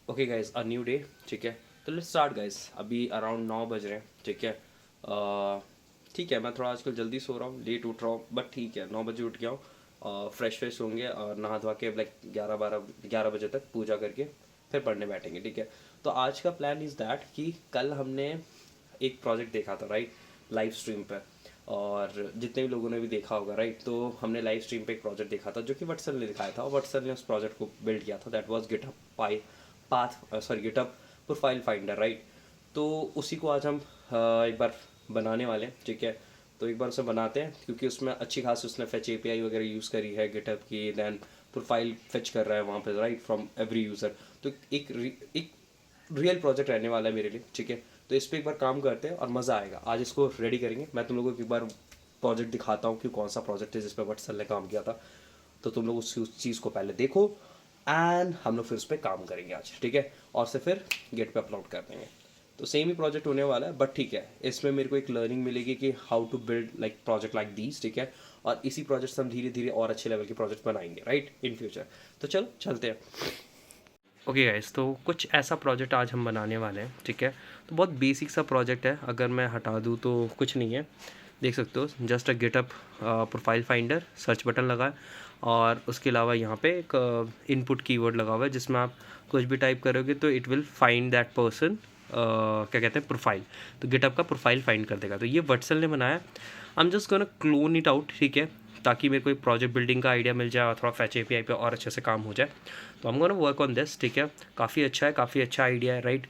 Okay guys, a new day. ठीक है, तो लेट्स स्टार्ट गाइस। अभी अराउंड 9 बज रहे हैं। ठीक है। ठीक है, मैं थोड़ा आजकल जल्दी सो रहा हूँ, लेट उठ रहा हूँ, बट ठीक है, 9 बजे उठ गया हूँ। फ्रेश फ्रेश होंगे और नहा धोवा के लाइक 11 बजे तक पूजा करके फिर पढ़ने बैठेंगे। ठीक है। तो आज का प्लान इज़ दैट कि कल हमने एक प्रोजेक्ट देखा था, राइट, लाइव स्ट्रीम पे। और जितने भी लोगों ने भी देखा होगा, राइट, तो हमने लाइव स्ट्रीम पे एक प्रोजेक्ट देखा था जो कि वत्सल ने दिखाया था, और वत्सल ने उस प्रोजेक्ट को बिल्ड किया था। That was GitHub GitHub profile finder, right. तो उसी को आज हम एक बार बनाने वाले हैं। ठीक है। तो एक बार उसे बनाते हैं, क्योंकि उसमें अच्छी खास उसने फेच एपीआई वगैरह यूज़ करी है गिटहब की। देन प्रोफाइल फेच कर रहा है वहाँ पे, राइट, फ्रॉम एवरी यूज़र। तो एक रियल प्रोजेक्ट रहने वाला है मेरे लिए। ठीक है। तो इस पर एक बार काम करते हैं और मज़ा आएगा। आज इसको रेडी करेंगे। मैं तुम लोगों को एक बार प्रोजेक्ट दिखाता हूँ कि कौन सा प्रोजेक्ट है जिस पर वत्सल ने काम किया था। तो तुम लोग उस चीज़ को पहले देखो, एंड हम लोग फिर उस पर काम करेंगे आज। ठीक है। और से फिर गेट पे अपलोड कर देंगे। तो सेम ही प्रोजेक्ट होने वाला है, बट ठीक है, इसमें मेरे को एक लर्निंग मिलेगी कि how to build like project like these. ठीक है। और इसी प्रोजेक्ट से हम धीरे धीरे और अच्छे लेवल के प्रोजेक्ट बनाएंगे, राइट, इन फ्यूचर। तो चलो चलते हैं। ओके गाइस, तो कुछ ऐसा प्रोजेक्ट आज हम बनाने वाले हैं। ठीक है। तो बहुत बेसिक सा प्रोजेक्ट है, अगर मैं हटा दूँ तो कुछ नहीं है। देख सकते हो, just a getup profile finder, search button लगा है, और उसके अलावा यहाँ पे एक इनपुट कीवर्ड लगा हुआ है जिसमें आप कुछ भी टाइप करोगे तो it will find that person, क्या कहते हैं, प्रोफाइल। तो गिटहब का प्रोफाइल फाइंड कर देगा। तो ये वत्सल ने बनाया। I am just gonna clone it out. ठीक है, ताकि मेरे को एक प्रोजेक्ट बिल्डिंग का आइडिया मिल जाए और थोड़ा फैच एपीआई पे और अच्छे से काम हो जाए। तो हम गोना वर्क ऑन दिस। ठीक है। काफ़ी अच्छा है, काफ़ी अच्छा आइडिया है, राइट।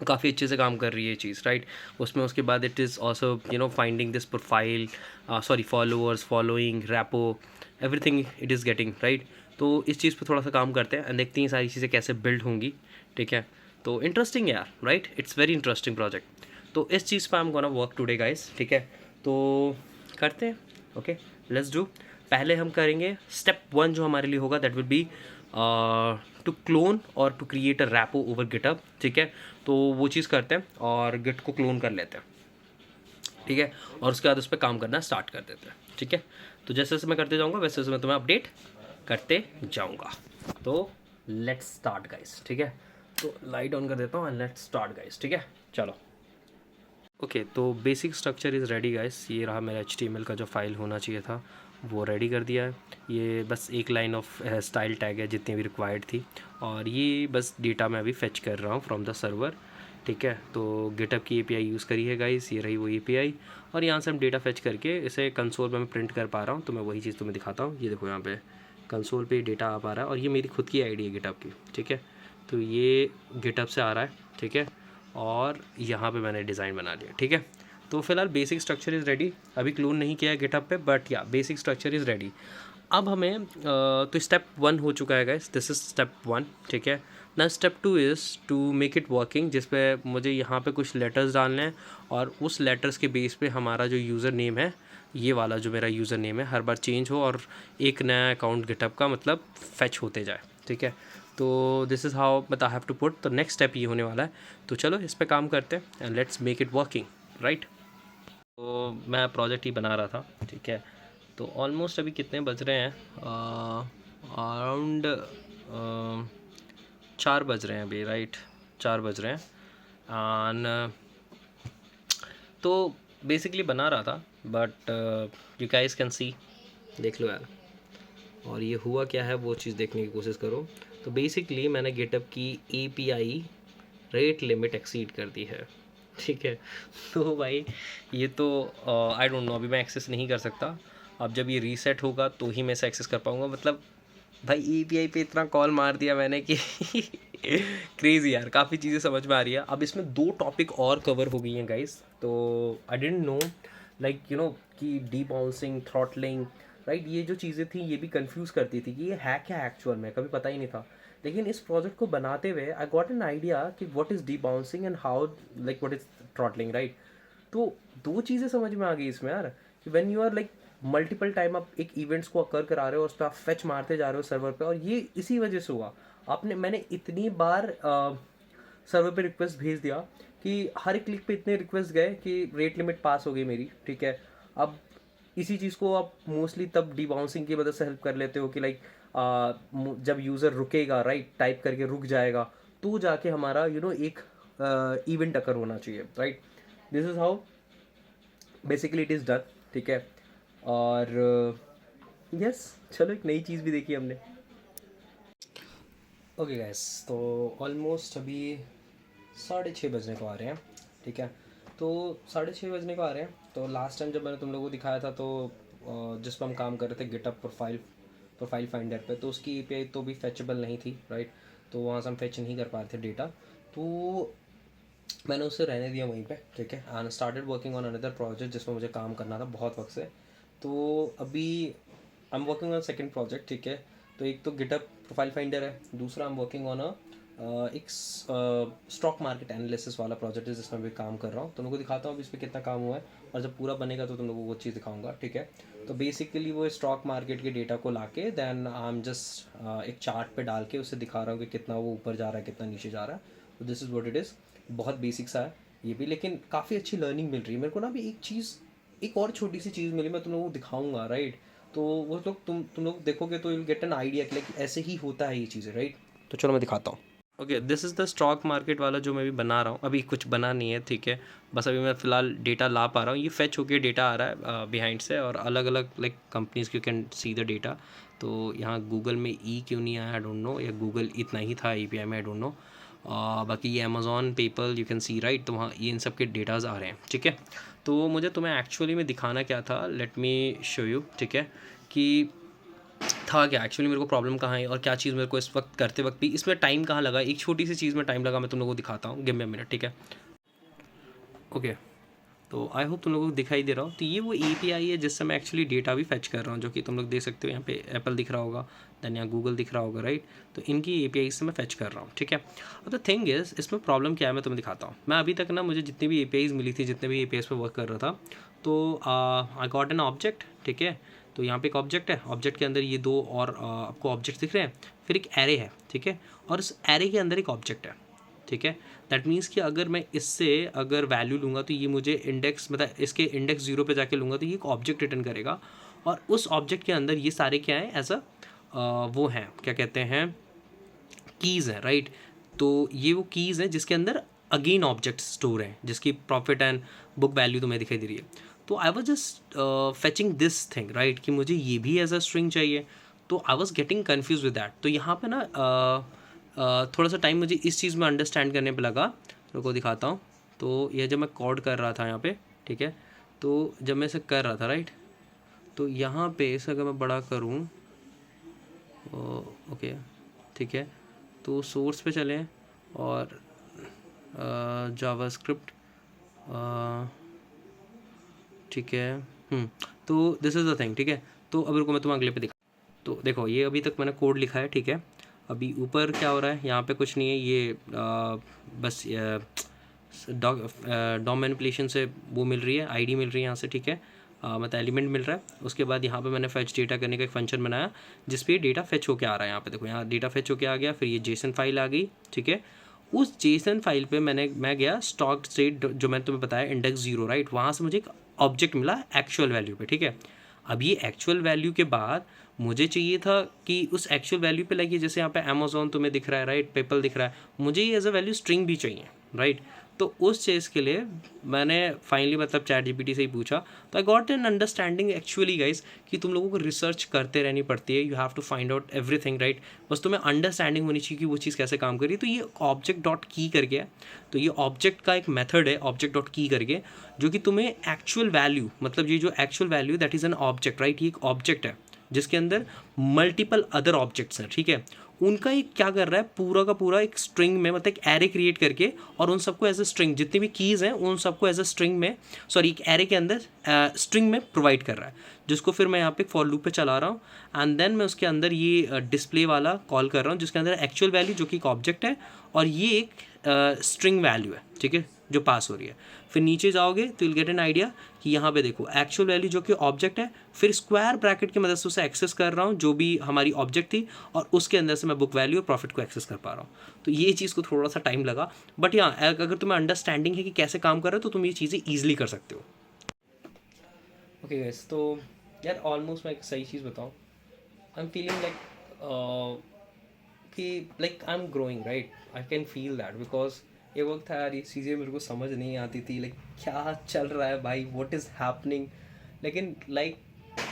काफ़ी अच्छे से काम कर रही है ये चीज़, राइट। उसमें उसके बाद it is also finding this profile, sorry, followers, following, rapport, everything it is getting, right. तो इस चीज़ पे थोड़ा सा काम करते हैं एंड देखते हैं सारी चीज़ें कैसे बिल्ड होंगी। ठीक है। तो इंटरेस्टिंग है यार, right, it's very interesting project. तो इस चीज़ पर I am gonna work today guys. ठीक है। तो करते हैं। Okay, let's do. पहले हम करेंगे स्टेप 1, जो हमारे लिए होगा, that will be to clone और to create a repo over GitHub. ठीक है। तो वो चीज़ करते हैं और गिट को क्लोन कर लेते हैं। ठीक है। और उसके बाद उस पर काम करना स्टार्ट कर देते हैं। ठीक है। तो जैसे जैसे मैं करते जाऊँगा वैसे वैसे मैं तुम्हें अपडेट करते जाऊँगा। तो लेट्स स्टार्ट गाइस। ठीक है। तो लाइट ऑन कर देता हूँ एंड लेट्स स्टार्ट गाइस। ठीक है, चलो। ओके, तो basic structure is ready guys. ये रहा मेरा HTML का जो फाइल होना चाहिए था, वो रेडी कर दिया है। ये बस एक लाइन ऑफ स्टाइल टैग है जितनी भी रिक्वायर्ड थी, और ये बस डेटा मैं अभी फेच कर रहा हूँ फ्रॉम द सर्वर। ठीक है। तो गिटहब की API यूज़ करी है गाइस, ये रही वो API, और यहाँ से हम डेटा फेच करके इसे कंसोल में मैं प्रिंट कर पा रहा हूँ। तो मैं वही चीज़ तुम्हें दिखाता हूँ। ये देखो, यहाँ पे कंसोल पे डेटा आ पा रहा है, और ये मेरी खुद की ID है गिटहब की। ठीक है। तो ये गिटहब से आ रहा है। ठीक है। और यहाँ पे मैंने डिज़ाइन बना लिया। ठीक है। तो फिलहाल बेसिक स्ट्रक्चर इज़ रेडी। अभी क्लोन नहीं किया है गिटहब पे, बट या बेसिक स्ट्रक्चर इज़ रेडी। अब हमें तो स्टेप 1 हो चुका है गाइस, दिस इज़ स्टेप 1। ठीक है ना। Step 2 is to make it working, जिस पे मुझे यहाँ पे कुछ लेटर्स डालने हैं, और उस लेटर्स के बेस पे हमारा जो यूज़र नेम है, ये वाला जो मेरा यूज़र नेम है, हर बार चेंज हो और एक नया अकाउंट गिटहब का मतलब फेच होते जाए। ठीक है। तो दिस इज़ हाउ मतलब आई हैव टू पुट। तो नेक्स्ट स्टेप ये होने वाला है। तो चलो इस पे काम करते हैं and let's make it working, right. तो मैं प्रोजेक्ट ही बना रहा था। ठीक है। तो ऑलमोस्ट अभी कितने बज रहे हैं, अराउंड 4 बज रहे हैं अभी, राइट, 4 बज रहे हैं। एंड तो बेसिकली बना रहा था, but you guys can see, देख लो यार। और ये हुआ क्या है वो चीज़ देखने की कोशिश करो। तो बेसिकली मैंने गिटहब की API रेट लिमिट एक्सीड कर दी है। ठीक है। तो भाई ये तो आई डोंट नो, अभी मैं एक्सेस नहीं कर सकता। अब जब ये रीसेट होगा तो ही मैं इसे एक्सेस कर पाऊँगा। मतलब भाई API पे इतना कॉल मार दिया मैंने कि क्रेज़ी यार, काफ़ी चीज़ें समझ में आ रही है। अब इसमें 2 टॉपिक और कवर हो गई हैं गाइस। तो आई डिडंट नो लाइक कि डी बाउंसिंग, थ्रॉटलिंग, राइट, ये जो चीज़ें थी ये भी कंफ्यूज करती थी कि ये है क्या एक्चुअल में, कभी पता ही नहीं था। लेकिन इस प्रोजेक्ट को बनाते हुए आई गॉट एन आइडिया कि what is D bouncing and how like what is throttling, right. तो 2 चीज़ें समझ में आ गई इसमें यार, कि when you are like multiple time आप एक इवेंट्स को अकर करा रहे हो और उस पर आप फेच मारते जा रहे हो सर्वर पे, और ये इसी वजह से हुआ। मैंने इतनी बार सर्वर पे रिक्वेस्ट भेज दिया कि हर एक क्लिक पे इतने रिक्वेस्ट गए कि रेट लिमिट पास हो गई मेरी। ठीक है। अब इसी चीज़ को आप मोस्टली तब डिबाउंसिंग की मदद से हेल्प कर लेते हो कि लाइक जब यूज़र रुकेगा, राइट, टाइप करके रुक जाएगा, तो जाके हमारा एक इवेंट अकर होना चाहिए, right. This is how basically it is done, ठीक है। और यस चलो एक नई चीज़ भी देखी हमने। ओके गैस, तो ऑलमोस्ट अभी 6:30 बजने को आ रहे हैं, ठीक है। तो 6:30 बजने को आ रहे हैं। तो लास्ट टाइम जब मैंने तुम लोगों को दिखाया था तो जिस पर हम काम कर रहे थे गिटअप प्रोफाइल फाइंडर पे, तो उसकी एपीआई तो भी फेचेबल नहीं थी, राइट। तो वहाँ से हम फेच नहीं कर पा रहे थे डेटा, तो मैंने उससे रहने दिया वहीं पे, ठीक है। And started working on another project जिसमें मुझे काम करना था बहुत वक्त से। तो अभी I am working on second project, ठीक है। तो एक तो गिटअप प्रोफाइल फाइंडर है, दूसरा आई एम वर्किंग ऑन एक स्टॉक मार्केट एनालिसिस वाला प्रोजेक्ट है जिसमें भी काम कर रहा हूँ। तुम लोगों को दिखाता हूँ अभी इस पर कितना काम हुआ है, और जब पूरा बनेगा तो तुम लोगों को वो चीज़ दिखाऊंगा, ठीक है। तो बेसिकली वो स्टॉक मार्केट के डेटा को लाके देन आई एम जस्ट एक चार्ट पे डाल के उसे दिखा रहा हूँ कि कितना वो ऊपर जा रहा है कितना नीचे जा रहा है। तो this is what it is. बहुत बेसिक सा है ये भी, लेकिन काफ़ी अच्छी लर्निंग मिल रही है मेरे को ना। अभी एक चीज़, एक और छोटी सी चीज़ मिली, मैं तुम लोगों को दिखाऊंगा, राइट। तो वो लोग तुम लोग देखोगे तो यू गेट एन आइडिया कि लाइक ऐसे ही होता है ये चीज़ें, राइट। तो चलो मैं दिखाता हूँ। Okay, this is the stock market वाला जो मैं भी बना रहा हूँ। अभी कुछ बना नहीं है, ठीक है। बस अभी मैं फ़िलहाल डेटा ला पा रहा हूँ। ये फेच होके डेटा आ रहा है बिहाइंड से, और अलग अलग like companies you can see the data. तो यहाँ गूगल में क्यों नहीं आया, आई डोंट नो, या गूगल इतना ही था एपीआई में, आई डोंट नो। बाकी ये Amazon, PayPal you can see, right. तो वहाँ ये इन सब के डेटाज़ आ रहे हैं, ठीक है। तो मुझे तुम्हें एक्चुअली में दिखाना क्या था, लेट मी शो यू, ठीक है। कि था क्या एक्चुअली, मेरे को प्रॉब्लम कहाँ है और क्या चीज़ मेरे को इस वक्त करते वक्त भी इसमें टाइम कहाँ लगा। एक छोटी सी चीज़ में टाइम लगा, मैं तुम लोगों को दिखाता हूँ, गिव मी अ मिनट, ठीक है। ओके, तो आई होप तुम लोगों को दिखाई दे रहा हो। तो ये वो एपीआई है जिससे मैं एक्चुअली डेटा भी फेच कर रहा हूँ, जो कि तुम लोग देख सकते हो। यहाँ पे एप्पल दिख रहा होगा, देन यहाँ गूगल दिख रहा होगा, राइट। तो इनकी एपीआई से मैं फेच कर रहा हूँ, ठीक है। अब द थिंग इज़, इसमें प्रॉब्लम क्या है मैं तुम्हें दिखाता हूँ। मैं अभी तक ना, मुझे जितनी भी एपीआईज़ मिली थी, जितने भी एपीआईज़ पे वर्क कर रहा था, तो आई गॉट एन ऑब्जेक्ट, ठीक है। तो यहाँ पे एक ऑब्जेक्ट है, ऑब्जेक्ट के अंदर ये दो और आपको ऑब्जेक्ट दिख रहे हैं, फिर एक एरे है, ठीक है। और इस एरे के अंदर एक ऑब्जेक्ट है, ठीक है। दैट मीन्स कि अगर मैं इससे अगर वैल्यू लूँगा तो ये मुझे इंडेक्स, मतलब इसके इंडेक्स 0 पे जाके लूँगा तो ये एक ऑब्जेक्ट रिटर्न करेगा। और उस ऑब्जेक्ट के अंदर ये सारे क्या हैं, एज अ वो हैं, क्या कहते हैं, कीज़ हैं, राइट। तो ये वो कीज़ हैं जिसके अंदर अगेन ऑब्जेक्ट स्टोर हैं, जिसकी प्रॉफिट एंड बुक वैल्यू तुम्हें दिखाई दे रही है। तो I was just fetching this thing, right, कि मुझे ये भी एज अ स्ट्रिंग चाहिए। तो I was getting confuse with that. तो यहाँ पे ना थोड़ा सा टाइम मुझे इस चीज़ में अंडरस्टैंड करने पे लगा। को दिखाता हूँ। तो यह जब मैं कोड कर रहा था यहाँ पे, ठीक है। तो जब मैं इसे कर रहा था, राइट, तो यहाँ पे इसे अगर मैं बड़ा करूँ, ओके, ठीक है। तो सोर्स पे चलें और जावास्क्रिप्ट, ठीक है। तो दिस इज़ द थिंग, ठीक है। तो अब रुको मैं तुम्हें अगले पे दिखा। तो देखो ये अभी तक मैंने कोड लिखा है, ठीक है। अभी ऊपर क्या हो रहा है, यहाँ पे कुछ नहीं है, ये बस डॉम मैनिपुलेशन से वो मिल रही है, आईडी मिल रही है यहाँ से, ठीक है। मतलब एलिमेंट मिल रहा है। उसके बाद यहाँ पे मैंने फेच डेटा करने का एक फंक्शन बनाया जिस पे डेटा फेच होके आ रहा है। यहाँ पे देखो, यहाँ डेटा फेच होके आ गया, फिर ये जेसन फाइल आ गई, ठीक है। उस जेसन फाइल पे मैं गया स्टॉक स्टेट जो मैंने तुम्हें बताया इंडेक्स 0, राइट। वहाँ से मुझे एक ऑब्जेक्ट मिला एक्चुअल वैल्यू पे, ठीक है। अब ये एक्चुअल वैल्यू के बाद मुझे चाहिए था कि उस एक्चुअल वैल्यू पे लगी, जैसे यहाँ पे अमेज़ॉन तुम्हें दिख रहा है, राइट, पेपल दिख रहा है, मुझे ये एज अ वैल्यू स्ट्रिंग भी चाहिए, राइट। तो उस चीज़ के लिए मैंने फाइनली मतलब चैट जीपीटी से ही पूछा। तो I got an understanding actually guys कि तुम लोगों को रिसर्च करते रहनी पड़ती है, you have to find out everything, right. बस तुम्हें अंडरस्टैंडिंग होनी चाहिए कि वो चीज़ कैसे काम कर रही है। तो ये ऑब्जेक्ट डॉट की करके है। तो ये ऑब्जेक्ट का एक मेथड है ऑब्जेक्ट डॉट की करके, जो कि तुम्हें एक्चुअल वैल्यू, मतलब ये जो actual value that is an object, right. ये एक ऑब्जेक्ट है जिसके अंदर मल्टीपल अदर ऑब्जेक्ट्स हैं, ठीक है। उनका एक क्या कर रहा है, पूरा का पूरा एक स्ट्रिंग में, मतलब एक एरे क्रिएट करके, और उन सबको एज अ स्ट्रिंग, जितनी भी कीज़ हैं उन सबको एज अ स्ट्रिंग में, सॉरी एक एरे के अंदर स्ट्रिंग में प्रोवाइड कर रहा है, जिसको फिर मैं यहाँ पे फॉर लूप पे चला रहा हूँ। एंड देन मैं उसके अंदर ये डिस्प्ले वाला कॉल कर रहा हूँ जिसके अंदर एक्चुअल वैल्यू जो कि एक ऑब्जेक्ट है और ये एक स्ट्रिंग वैल्यू है, ठीक है, जो पास हो रही है। फिर नीचे जाओगे तो विल गेट एन आइडिया कि यहाँ पे देखो एक्चुअल वैल्यू जो कि ऑब्जेक्ट है, फिर स्क्वायर ब्रैकेट की मदद से उसे एक्सेस कर रहा हूँ जो भी हमारी ऑब्जेक्ट थी, और उसके अंदर से मैं बुक वैल्यू और प्रॉफिट को एक्सेस कर पा रहा हूँ। तो ये चीज़ को थोड़ा सा टाइम लगा, बट यहाँ अगर तुम्हें अंडरस्टैंडिंग है कि कैसे काम कर रहा है तो तुम ये चीज़ें ईजिली कर सकते हो। ओके गाइस, तो यार ऑलमोस्ट मैं एक सही चीज़ बताऊँ, आई एम फीलिंग लाइक कि like I am growing right, I can feel that, because एक वक्त था यार ये चीज़ें मेरे को समझ नहीं आती थी, लाइक क्या चल रहा है भाई, व्हाट इज़ हैपनिंग। लेकिन लाइक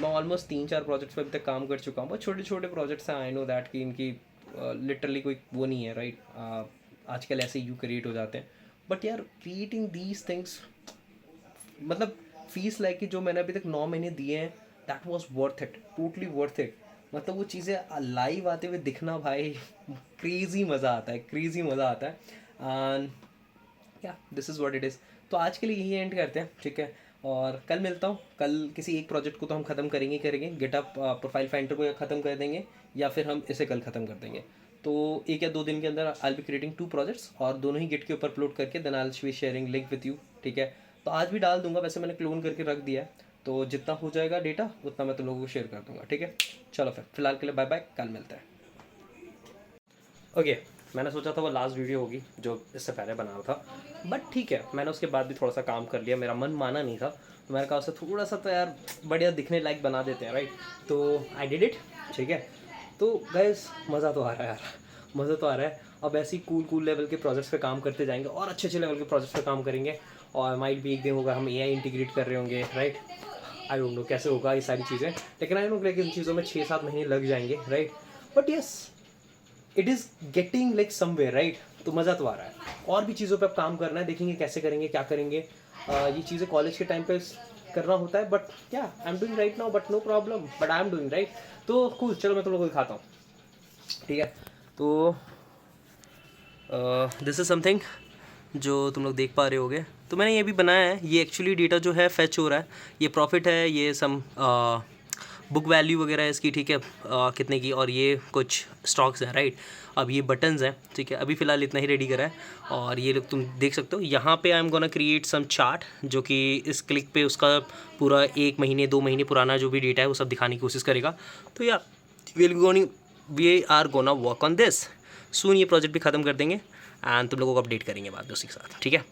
मैं ऑलमोस्ट 3-4 प्रोजेक्ट्स पे अभी तक काम कर चुका हूँ, बहुत छोटे छोटे प्रोजेक्ट्स हैं, आई नो दैट कि इनकी लिटरली कोई वो नहीं है राइट, आजकल ऐसे यू क्रिएट हो जाते हैं, बट यार क्रिएटिंग दीज थिंग्स, मतलब फीस लाइक कि जो मैंने अभी तक 9 महीने दिए हैं, that was worth it, totally worth it. मतलब वो चीज़ें लाइव आते हुए दिखना भाई, क्रेज़ी मज़ा आता है, क्रेज़ी मज़ा आता है। एंड या this is what it is. तो आज के लिए यही एंड करते हैं, ठीक है, और कल मिलता हूँ। कल किसी एक प्रोजेक्ट को तो हम ख़त्म करेंगे गिटअप प्रोफाइल फाइंडर को ख़त्म कर देंगे, या फिर हम इसे कल ख़त्म कर देंगे। तो 1 या 2 दिन के अंदर आई बी क्रिएटिंग 2 प्रोजेक्ट्स, और दोनों ही गिट के ऊपर अपलोड करके then I be sharing link with you, ठीक है। तो आज भी डाल दूंगा, वैसे मैंने क्लोन करके रख दिया है, तो जितना हो जाएगा डेटा उतना मैं तुम लोगों को शेयर कर दूंगा, ठीक है। चलो फिलहाल के लिए बाय बाय, कल मिलता है। ओके, मैंने सोचा था वो लास्ट वीडियो होगी जो इससे पहले बना रहा था, बट ठीक है, मैंने उसके बाद भी थोड़ा सा काम कर लिया, मेरा मन माना नहीं था, तो मैंने कहा उसे थोड़ा सा तो यार बढ़िया दिखने लायक बना देते हैं राइट, तो आई डिड इट, ठीक है। तो गाइस मज़ा तो आ रहा है यार, मज़ा तो आ रहा है। अब ऐसी कूल लेवल के प्रोजेक्ट्स पे काम करते जाएंगे, और अच्छे लेवल के प्रोजेक्ट्स पे काम करेंगे, और माइट भी एक दिन होगा हम AI इंटीग्रेट कर रहे होंगे राइट। आई डोंट नो कैसे होगा ये सारी चीज़ें, लेकिन आई नो कि इन चीज़ों में 6-7 महीने लग जाएंगे right, but yes it is getting like somewhere right. तो मज़ा तो आ रहा है, और भी चीज़ों पे अब काम करना है, देखेंगे कैसे करेंगे, क्या करेंगे। ये चीज़ें कॉलेज के टाइम पे करना होता है, बट क्या I am doing right now, but no problem, but I am doing right. तो कूल, चलो मैं तुम लोगों को दिखाता हूँ, ठीक है। तो दिस इज़ समथिंग जो तुम लोग देख पा रहे होगे, तो मैंने ये भी बनाया है। ये एक्चुअली डेटा जो है फैच हो रहा है, ये प्रॉफिट है, ये सम बुक वैल्यू वगैरह है इसकी, ठीक है, कितने की, और ये कुछ स्टॉक्स हैं राइट। अब ये बटन्स हैं, ठीक है, अभी फ़िलहाल इतना ही रेडी करा है, और ये लोग तुम देख सकते हो यहाँ पे I am gonna create some chart, जो कि इस क्लिक पे उसका पूरा 1 महीने 2 महीने पुराना जो भी डेटा है वो सब दिखाने की कोशिश करेगा। तो yeah we are gonna work on this soon, ये प्रोजेक्ट भी ख़त्म कर देंगे, एंड तुम लोगों को अपडेट करेंगे बाद उसी के साथ, ठीक है।